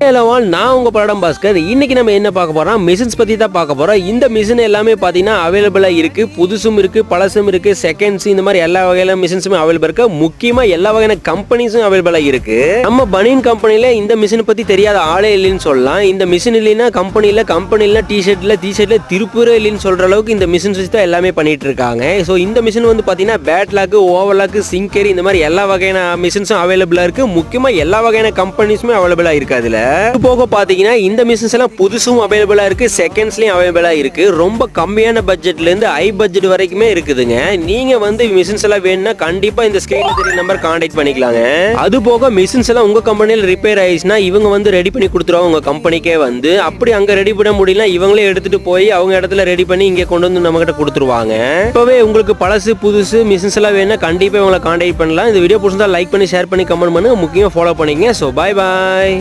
Hello all, நான் உங்க படம் பாஸ்கர். இன்னைக்கு நம்ம என்ன பார்க்க போறோம், மிஷின்ஸ் பத்தி தான் பார்க்க போறோம். இந்த மிஷின் எல்லாமே பாத்தீங்கன்னா அவைலபிளா இருக்கு. புதுசும் இருக்கு, பழசும் இருக்கு, செகண்ட்ஸ், இந்த மாதிரி எல்லா வகையான மிஷின்ஸுமே அவைலபிள் இருக்கு. முக்கியமா எல்லா வகையான கம்பெனிஸும் அவைலபிளா இருக்கு. நம்ம பனியன் கம்பெனில இந்த மிஷின் பத்தி தெரியாத ஆளே இல்லைன்னு சொல்லலாம். இந்த மிஷின் இல்லைன்னா கம்பெனில டிஷர்ட்ல திருப்பூரே இல்லைன்னு சொல்ற அளவுக்கு இந்த மிஷின்ஸ் வச்சு தான் எல்லாமே பண்ணிட்டு இருக்காங்க. ஸோ இந்த மிஷின் வந்து பாத்தீங்கன்னா பேட்லாக்கு, ஓவர்லாக்கு, சிங்கர், இந்த மாதிரி எல்லா வகையான மிஷின்ஸும் அவைலபிளா இருக்கு. முக்கியமா எல்லா வகையான கம்பெனிஸுமே அவைலபிளா இருக்கு. அதுல போக பாத்தீங்கன்னா இந்த மிஷின்ஸ் எல்லாம் புதுசும் அவைலபிளா இருக்கு, செகண்ட்ஸ்லயும் அவைலபிளா இருக்கு. ரொம்ப கம்மியான பட்ஜெட்ல இருந்து ஹை பட்ஜெட் வரைக்குமே இருக்குதுங்க. நீங்க வந்து மிஷின்ஸ் எல்லாம் வேணும்னா கண்டிப்பா இந்த ஸ்கிரீன்ல தெரிய நம்பர் கான்டாக்ட் பண்ணிக்கலாங்க. அது போக மிஷின்ஸ் எல்லாம் உங்க கம்பெனில ரிப்பேர் ஆயிடுச்சுன்னா இவங்க வந்து ரெடி பண்ணி கொடுத்துருவாங்க உங்க கம்பெனிக்கே வந்து. அப்படி அங்க ரெடி பண்ண முடியல, இவங்களே எடுத்துட்டு போய் அவங்க இடத்துல ரெடி பண்ணி இங்க கொண்டு வந்து நம்ம கிட்ட கொடுத்துருவாங்க. இப்பவே உங்களுக்கு பழசு புதுசு மிஷின்ஸ் எல்லாம் வேணும்னா கண்டிப்பா உங்களை கான்டாக்ட் பண்ணலாம். இந்த வீடியோ பிடிச்சிருந்தா லைக் பண்ணி, ஷேர் பண்ணி, கமெண்ட் பண்ணுங்க. முக்கியமா ஃபாலோ பண்ணிக்கங்க. ஸோ பாய் பாய்.